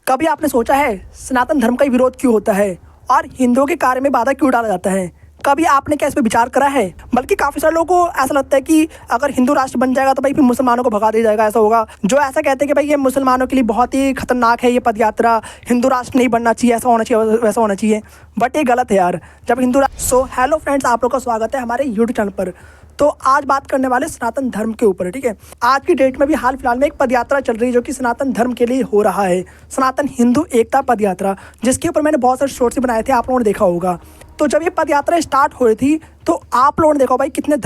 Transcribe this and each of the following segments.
कभी आपने सोचा है सनातन धर्म का ही विरोध क्यों होता है और हिंदुओं के कार्य में बाधा क्यों डाला जाता है? कभी आपने क्या इस पर विचार करा है? बल्कि काफ़ी सारे लोगों को ऐसा लगता है कि अगर हिंदू राष्ट्र बन जाएगा तो भाई फिर मुसलमानों को भगा दिया जाएगा, ऐसा होगा। जो ऐसा कहते हैं कि भाई ये मुसलमानों के लिए बहुत ही खतरनाक है ये पद यात्रा, हिंदू राष्ट्र नहीं बनना चाहिए, ऐसा होना चाहिए वैसा होना चाहिए। बट ये गलत है यार। जब हिंदू सो हेलो फ्रेंड्स, आप लोग का स्वागत है हमारे यूट्यूब चैनल पर। तो आज बात करने वाले सनातन धर्म के ऊपर, ठीक है। आज की डेट में भी हाल फिलहाल में एक पदयात्रा चल रही है जो कि सनातन धर्म के लिए हो रहा है, सनातन हिंदू एकता पदयात्रा, जिसके ऊपर मैंने बहुत सारे शॉर्ट्स बनाए थे, आप लोगों ने देखा होगा। तो जब ये पदयात्रा स्टार्ट हो रही थी तो आप लोगों ने देखा भाई कितने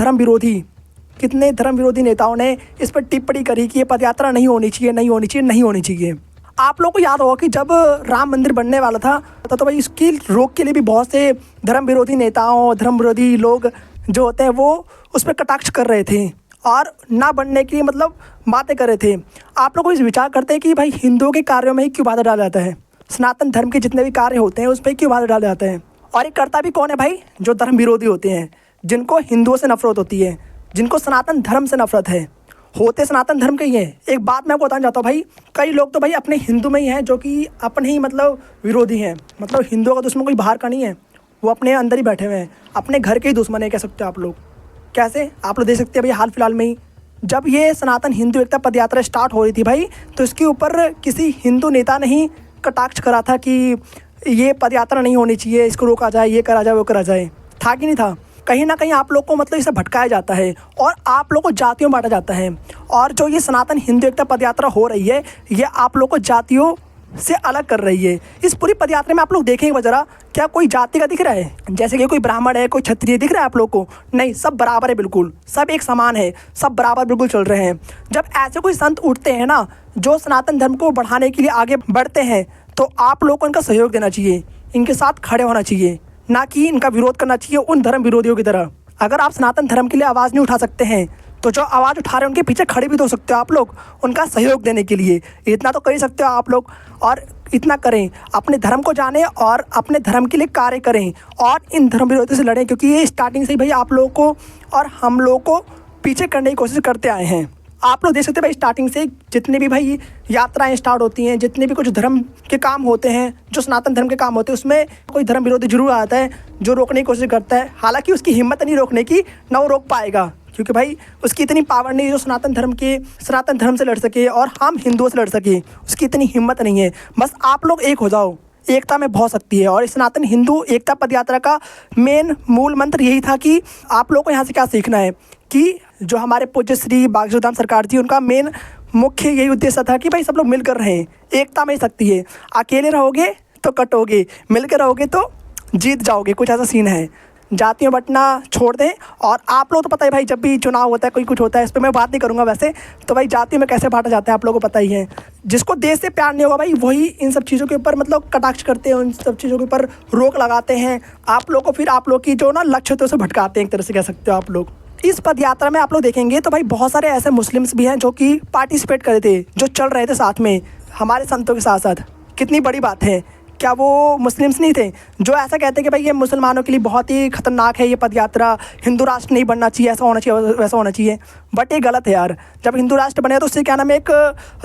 धर्म विरोधी नेताओं ने इस पर टिप्पणी करी कि ये पदयात्रा नहीं होनी चाहिए। आप लोगों को याद होगा कि जब राम मंदिर बनने वाला था तो भाई इसकी रोक के लिए भी बहुत से धर्म विरोधी नेताओं, धर्म विरोधी लोग जो होते हैं वो उस पर कटाक्ष कर रहे थे और ना बनने की मतलब बातें कर रहे थे। आप लोग इस विचार करते हैं कि भाई हिंदुओं के कार्यों में ही क्यों बाधा डाला जाता है, सनातन धर्म के जितने भी कार्य होते हैं उस पर क्यों बाधा डाला जाता है? और ये करता भी कौन है भाई? जो धर्म विरोधी होते हैं, जिनको हिंदुओं से नफरत होती है, जिनको सनातन धर्म से नफरत है, होते सनातन धर्म के ही हैं। एक बात मैं आपको बताना चाहता हूँ भाई, कई लोग तो भाई अपने हिंदू में ही हैं जो कि अपने ही मतलब विरोधी हैं, मतलब हिंदुओं का दुश्मन कोई बाहर का नहीं है, वो अपने अंदर ही बैठे हुए हैं, अपने घर के ही दुश्मन है, कह सकते हो आप लोग। कैसे? आप लोग देख सकते हैं भाई हाल फिलहाल में ही जब ये सनातन हिंदू एकता पदयात्रा स्टार्ट हो रही थी भाई, तो इसके ऊपर किसी हिंदू नेता ने ही कटाक्ष करा था कि ये पदयात्रा नहीं होनी चाहिए, इसको रोका जाए, ये करा जाए, वो करा जाए। था कि नहीं था? कहीं ना कहीं आप लोग को मतलब इसे भटकाया जाता है और आप लोग को जातियों में बांटा जाता है। और जो ये सनातन हिंदू एकता पदयात्रा हो रही है ये आप लोग को जातियों से अलग कर रही है। इस पूरी पदयात्रा में आप लोग देखेंगे जरा, क्या कोई जाति का दिख रहा है? जैसे कि कोई ब्राह्मण है, कोई क्षत्रिय दिख रहा है आप लोग को? नहीं, सब बराबर है, बिल्कुल सब एक समान है, सब बराबर बिल्कुल चल रहे हैं। जब ऐसे कोई संत उठते हैं ना जो सनातन धर्म को बढ़ाने के लिए आगे बढ़ते हैं तो आप लोग को इनका सहयोग देना चाहिए, इनके साथ खड़े होना चाहिए, ना कि इनका विरोध करना चाहिए उन धर्म विरोधियों की तरह। अगर आप सनातन धर्म के लिए आवाज़ नहीं उठा सकते हैं तो जो आवाज़ उठा रहे हैं उनके पीछे खड़े भी तो हो सकते हो आप लोग, उनका सहयोग देने के लिए। इतना तो कर ही सकते हो आप लोग। और इतना करें, अपने धर्म को जानें और अपने धर्म के लिए कार्य करें और इन धर्म विरोधियों से लड़ें, क्योंकि ये स्टार्टिंग से ही भाई आप लोगों को और हम लोगों को पीछे करने की कोशिश करते आए हैं। आप लोग देख सकते हैं भाई स्टार्टिंग से जितनी भी भाई यात्राएं स्टार्ट होती हैं, जितने भी कुछ धर्म के काम होते हैं, जो सनातन धर्म के काम होते हैं, उसमें कोई धर्म विरोधी जरूर आता है जो रोकने की कोशिश करता है। हालांकि उसकी हिम्मत नहीं रोकने की, ना वो रोक पाएगा, क्योंकि भाई उसकी इतनी पावर नहीं है जो सनातन धर्म से लड़ सके और हम हिंदुओं से लड़ सके, उसकी इतनी हिम्मत नहीं है। बस आप लोग एक हो जाओ, एकता में बहुत शक्ति है। और इस सनातन हिंदू एकता पदयात्रा का मूल मंत्र यही था कि आप लोग को यहाँ से क्या सीखना है कि जो हमारे पूज्य श्री बागीश्वरधाम सरकार जी, उनका मेन मुख्य यही उद्देश्य था कि भाई सब लोग मिलकर रहें, एकता में ही शक्ति है। अकेले रहोगे तो कटोगे, मिलकर रहोगे तो जीत जाओगे, कुछ ऐसा सीन है। जातियों बंटना छोड़ दें। और आप लोग तो पता है भाई, जब भी चुनाव होता है, कोई कुछ होता है, इस पर मैं बात नहीं करूँगा वैसे, तो भाई जातियों में कैसे बांटा जाता है आप लोगों को पता ही है। जिसको देश से प्यार नहीं होगा भाई वही इन सब चीज़ों के ऊपर मतलब कटाक्ष करते हैं, उन सब चीज़ों के ऊपर रोक लगाते हैं आप लोग को, फिर आप लोग की जो ना लक्ष्य होते हैं उसे भटकाते हैं, एक तरह से कह सकते हो आप लोग। इस पदयात्रा में आप लोग देखेंगे तो भाई बहुत सारे ऐसे मुस्लिम्स भी हैं जो कि पार्टिसिपेट कर रहे थे, जो चल रहे थे साथ में हमारे संतों के साथ साथ। कितनी बड़ी बात है, क्या वो मुस्लिम्स नहीं थे जो ऐसा कहते हैं कि भाई ये मुसलमानों के लिए बहुत ही खतरनाक है ये पदयात्रा, हिंदू राष्ट्र नहीं बनना चाहिए, ऐसा होना चाहिए वैसा होना चाहिए। बट ये गलत है यार। जब हिंदू राष्ट्र बने तो उससे क्या नाम है, एक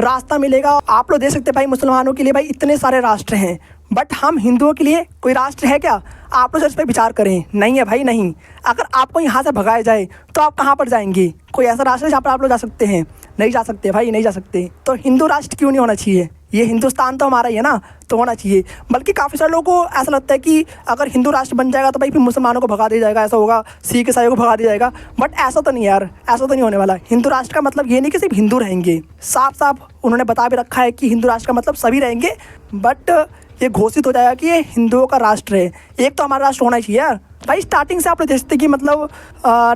रास्ता मिलेगा। आप लोग देख सकते हैं भाई मुसलमानों के लिए भाई इतने सारे राष्ट्र हैं, बट हम हिंदुओं के लिए कोई राष्ट्र है क्या? आप लोग इस पर विचार करें। नहीं है भाई, नहीं। अगर आपको यहाँ से भगाया जाए तो आप कहाँ पर जाएंगे? कोई ऐसा राष्ट्र है जहाँ पर आप लोग जा सकते हैं? नहीं जा सकते भाई, नहीं जा सकते। तो हिंदू राष्ट्र क्यों नहीं होना चाहिए? ये हिंदुस्तान तो हमारा ही है ना, तो होना चाहिए। बल्कि काफ़ी सारे लोगों को ऐसा लगता है कि अगर हिंदू राष्ट्र बन जाएगा तो भाई फिर मुसलमानों को भगा दिया जाएगा, ऐसा होगा, सिख ईसाइयों को भगा दिया जाएगा। बट ऐसा तो नहीं यार, ऐसा तो नहीं होने वाला। हिंदू राष्ट्र का मतलब ये नहीं कि सिर्फ हिंदू रहेंगे, साफ साफ उन्होंने बता भी रखा है कि हिंदू राष्ट्र का मतलब सभी रहेंगे। बट ये घोषित हो जाएगा कि ये हिंदुओं का राष्ट्र है। एक तो हमारा राष्ट्र होना ही चाहिए यार। भाई स्टार्टिंग से आप लोग देखते कि मतलब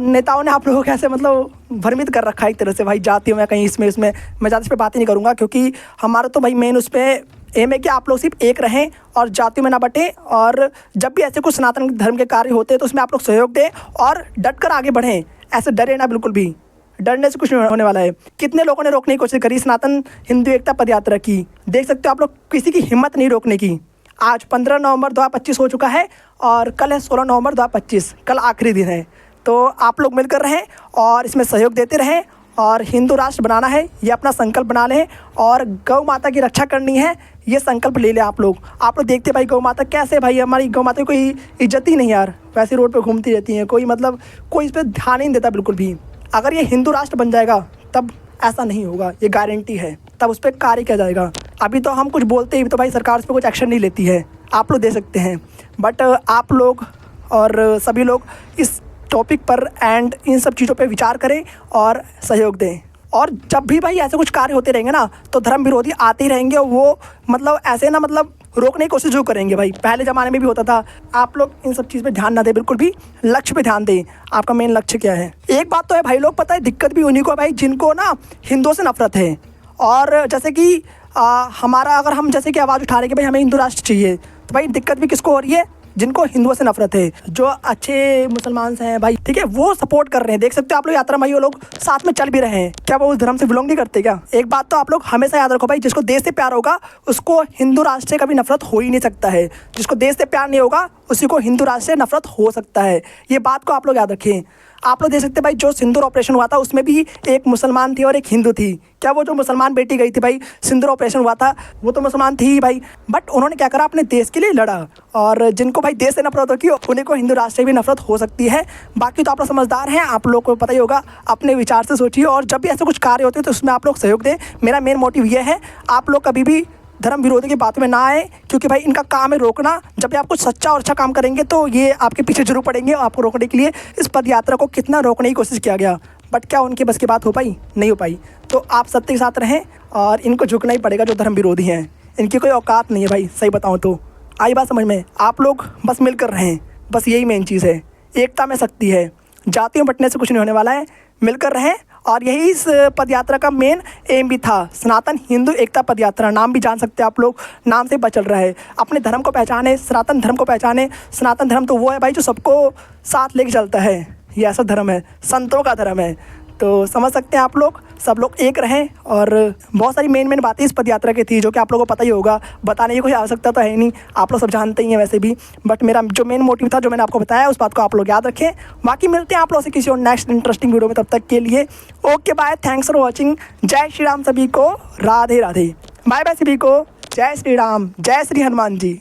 नेताओं ने आप लोगों को कैसे मतलब भ्रमित कर रखा है एक तरह से भाई, जातियों में कहीं इसमें मैं ज़्यादा इस पर बातें नहीं करूँगा, क्योंकि हमारा तो भाई मेन उस पर एम है कि आप लोग सिर्फ एक रहें और जातियों में ना बटें। और जब भी ऐसे कुछ सनातन धर्म के कार्य होते हैं तो उसमें आप लोग सहयोग दें और डट कर आगे बढ़ें, ऐसे डरे ना बिल्कुल भी। डरने से कुछ नहीं होने वाला है। कितने लोगों ने रोकने की कोशिश करी सनातन हिंदू एकता पदयात्रा की, देख सकते हो आप लोग, किसी की हिम्मत नहीं रोकने की। आज 15 नवंबर 2025 हो चुका है और कल है 16 नवंबर 2025, कल आखिरी दिन है। तो आप लोग मिलकर रहें और इसमें सहयोग देते रहें और हिंदू राष्ट्र बनाना है, ये अपना संकल्प बना लें और गौ माता की रक्षा करनी है। ये संकल्प ले लें आप लोग देखते भाई गौ माता कैसे, भाई हमारी गौ माता की कोई इज्जत ही नहीं यार, वैसे रोड पे घूमती रहती हैं, कोई मतलब कोई इस पर ध्यान ही नहीं देता बिल्कुल भी। अगर ये हिंदू राष्ट्र बन जाएगा तब ऐसा नहीं होगा, ये गारंटी है, तब उस पर कार्य किया जाएगा। अभी तो हम कुछ बोलते ही तो भाई सरकार उस पर कुछ एक्शन नहीं लेती है, आप लोग दे सकते हैं, बट आप लोग और सभी लोग इस टॉपिक पर एंड इन सब चीज़ों पे विचार करें और सहयोग दें। और जब भी भाई ऐसे कुछ कार्य होते रहेंगे ना तो धर्म विरोधी आते ही रहेंगे, और वो मतलब ऐसे ना मतलब रोकने की कोशिश जो करेंगे भाई, पहले ज़माने में भी होता था। आप लोग इन सब चीज़ पे ध्यान ना दें बिल्कुल भी, लक्ष्य पे ध्यान दें, आपका मेन लक्ष्य क्या है। एक बात तो है भाई लोग, पता है दिक्कत भी उन्हीं को है भाई जिनको ना हिंदुओं से नफरत है। और जैसे कि हमारा अगर हम जैसे कि आवाज़ उठा रहे कि भाई हमें हिंदू राष्ट्र चाहिए, तो भाई दिक्कत भी किसको हो रही है, जिनको हिंदुओं से नफरत है। जो अच्छे मुसलमान हैं भाई, ठीक है, वो सपोर्ट कर रहे हैं, देख सकते हो आप लोग यात्रा भाई, वो लोग साथ में चल भी रहे हैं, क्या वो उस धर्म से बिलोंग नहीं करते क्या। एक बात तो आप लोग हमेशा याद रखो भाई, जिसको देश से प्यार होगा उसको हिंदू राष्ट्र से कभी नफरत हो ही नहीं सकता है, जिसको देश से प्यार नहीं होगा उसी को हिंदू राष्ट्र से नफरत हो सकता है। ये बात को आप लोग याद रखें। आप लोग देख सकते हैं भाई, जो सिंदूर ऑपरेशन हुआ था उसमें भी एक मुसलमान थी और एक हिंदू थी। क्या वो जो मुसलमान बेटी गई थी भाई, सिंदूर ऑपरेशन हुआ था, वो तो मुसलमान थी ही भाई, बट उन्होंने क्या करा, अपने देश के लिए लड़ा। और जिनको भाई देश से नफरत होगी उन्हीं को हिंदू राष्ट्र से भी नफरत हो सकती है। बाकी तो आप लोग समझदार हैं, आप लोग को पता ही होगा, अपने विचार से सोचिए, और जब भी ऐसे कुछ कार्य होते हैं तो उसमें आप लोग सहयोग दें। मेरा मेन मोटिव ये है, आप लोग कभी भी धर्म विरोधी की बातों में ना आए, क्योंकि भाई इनका काम है रोकना। जब भी आप कुछ सच्चा और अच्छा काम करेंगे तो ये आपके पीछे जरूर पड़ेंगे। आपको रोकने के लिए इस पद यात्रा को कितना रोकने की कोशिश किया गया, बट क्या उनके बस की बात हो पाई, नहीं हो पाई। तो आप सत्य के साथ रहें, और इनको झुकना ही पड़ेगा जो धर्म विरोधी हैं, इनकी कोई औकात नहीं है भाई, सही बताऊँ तो। आई बात समझ में, आप लोग बस मिलकर रहें, बस यही मेन चीज़ है। एकता में शक्ति है, जातियों बंटने से कुछ नहीं होने वाला है, मिलकर रहें। और यही इस पदयात्रा का मेन एम भी था, सनातन हिंदू एकता पदयात्रा। नाम भी जान सकते हैं आप लोग, नाम से पता चल रहा है। अपने धर्म को पहचाने, सनातन धर्म को पहचाने। सनातन धर्म तो वो है भाई जो सबको साथ लेके चलता है, ये ऐसा धर्म है, संतों का धर्म है। तो समझ सकते हैं आप लोग, सब लोग एक रहें। और बहुत सारी मेन बातें इस पदयात्रा की थी जो कि आप लोगों को पता ही होगा, बताने की कोई आवश्यकता तो है नहीं, आप लोग सब जानते ही हैं वैसे भी। बट मेरा जो मेन मोटिव था, जो मैंने आपको बताया, उस बात को आप लोग याद रखें। बाकी मिलते हैं आप लोगों से किसी और नेक्स्ट इंटरेस्टिंग वीडियो में, तब तक के लिए okay bye, thanks for watching. जय श्री राम सभी को, राधे राधे, बाय बाय सभी को, जय श्री राम, जय श्री हनुमान जी।